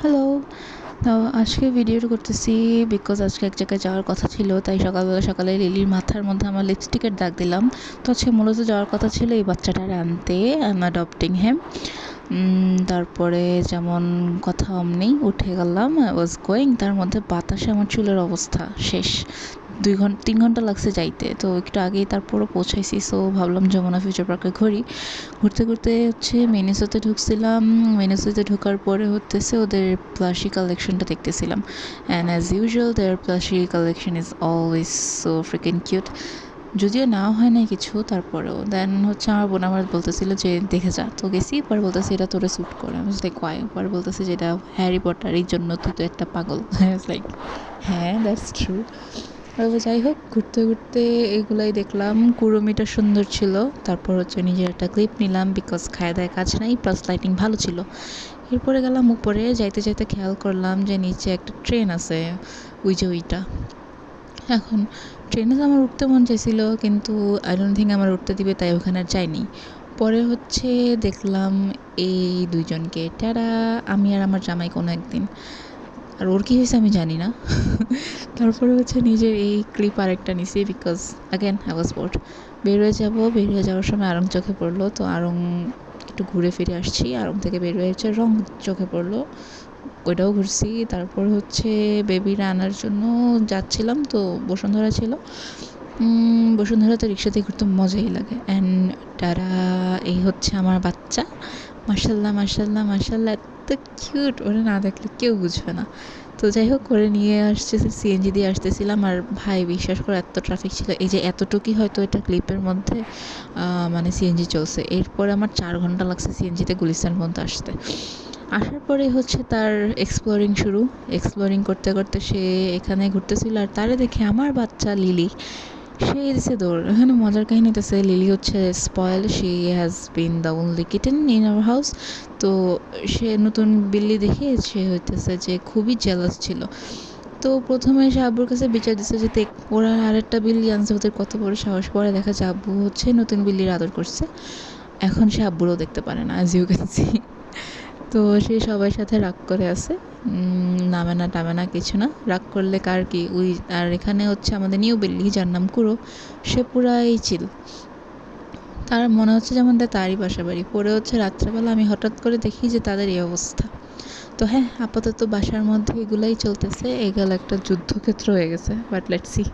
Hello. তো আজকে ভিডিওটা করতেছি বিকজ আজকে এক জায়গায় যাওয়ার কথা ছিল, তাই সকালে লিলির মাথার মধ্যে আমার লিপস্টিকের দাগ দিলাম। তো আজকে মূলত যাওয়ার কথা ছিল এই বাচ্চাটার আনতে, আই এম অ্যাডপ্টিং হিম। তারপরে যেমন কথা অমনি উঠে গেলাম, আই ওয়াজ গোয়িং, তার মধ্যে বাতাসে আমার চুলের অবস্থা শেষ। 3 ঘন্টা লাগছে যাইতে, তো একটু আগেই তারপরও পৌঁছাইছি। সো ভাবলাম যমুনা ফিউচার পার্কে ঘুরতে হচ্ছে মিনিসোতে ঢুকছিলাম। মিনিসোতে ঢোকার পরে হচ্ছে ওদের প্লাশি কালেকশনটা দেখতেছিলাম, and as usual their plushie collection is always so freaking cute. যদিও না হয় না কিছু, তারপরেও দেন হচ্ছে আমার বোন আমার বলতেছিল যে দেখে যা, তো গেছি। পরে বলতেছে এটা তোরে স্যুট করে, আমি লাইক ওয়াই? পরে বলতেছে যে এটা হ্যারি পটার, এই জন্য তুই তো একটা পাগল। লাইক হ্যাঁ, দ্যাটস ট্রু। তবে যাই হোক, ঘুরতে এগুলাই দেখলাম। কুড়ুমিটা সুন্দর ছিল। তারপর হচ্ছে নিজের একটা ক্লিপ নিলাম বিকজ খায় দায় কাজ নাই, প্লাস লাইটিং ভালো ছিল। এরপরে গেলাম উপরে, যাইতে খেয়াল করলাম যে নিচে একটা ট্রেন আছে, ওই যে ওইটা। এখন ট্রেনে তো আমার উঠতে মন চাইছিল, কিন্তু আই ডোন্ট থিঙ্ক আমার উঠতে দিবে, তাই ওখানে আর যাইনি। পরে হচ্ছে দেখলাম এই দুইজনকে, তারা আমি আর আমার জামাই কোনো একদিন। আর ওর কী হয়েছে আমি জানি না। তারপরে হচ্ছে নিজের এই ক্লিপ আরেকটা নিছি because again I was board. বেরিয়ে যাওয়ার সময় আড়ং চোখে পড়লো, তো আড়ং একটু ঘুরে ফিরে আসছি। আড়ং থেকে বের হয়ে হচ্ছে রং চোখে পড়লো, ওইটাও ঘুরছি। তারপর হচ্ছে বেবিরা আনার জন্য যাচ্ছিলাম, তো বসুন্ধরা ছিল। বসুন্ধরাতে রিক্সাতে ঘুরতে মজাই লাগে। অ্যান্ড তারা এই হচ্ছে আমার বাচ্চা, মাশাল্লাহ এত কিউট, ওরা না দেখলে কেউ বুঝবে না। তো যাই হোক, করে নিয়ে আসতেছি, সিএনজি দিয়ে আসতেছিলাম। আর ভাই বিশ্বাস করে এত ট্রাফিক ছিল, এই যে এতটুকুই হয়তো এটা ক্লিপের মধ্যে মানে সিএনজি চলছে। এরপরে আমার 4 ঘন্টা লাগছে সিএনজিতে গুলিস্তান পর্যন্ত আসতে। আসার পরে হচ্ছে তার এক্সপ্লোরিং করতে সে এখানে ঘুরতেছিল। আর তারে দেখে আমার বাচ্চা লিলি, সে দিছে দৌড়। এখানে মজার কাহিনী হতেছে, লিলি হচ্ছে spoil, she has been the only kitten in our house. তো সে নতুন বিল্লি দেখে সে হইতেছে যে খুবই জেলাস ছিল। তো প্রথমে সে আব্বুর কাছে বিচার দিচ্ছে যে দেখ, ওরা আরেকটা বিল্লি আনছে, ওদের কত বড় সাহস। পরে দেখা যায় আব্বু হচ্ছে নতুন বিল্লির আদর করছে। এখন সে আব্বুরও দেখতে পারে না, অ্যাজ ইউ ক্যান সি। তো সে সবার সাথে রাগ করে আছে, নামে না টামে না কিছু না। রাগ করলে কার কি ওই। আর এখানে হচ্ছে আমাদের নিউ বিল্লি, যার নাম কুরো, সে পুরাই চিল। তার মনে হচ্ছে যেমন তারই বাসা বাড়ি। পরে হচ্ছে রাত্রেবেলা আমি হঠাৎ করে দেখি যে তাদের এই অবস্থা। তো হ্যাঁ, আপাতত বাসার মধ্যে এগুলাই চলতেছে। এগুলো একটা যুদ্ধক্ষেত্র হয়ে গেছে, বাট লেটস সি।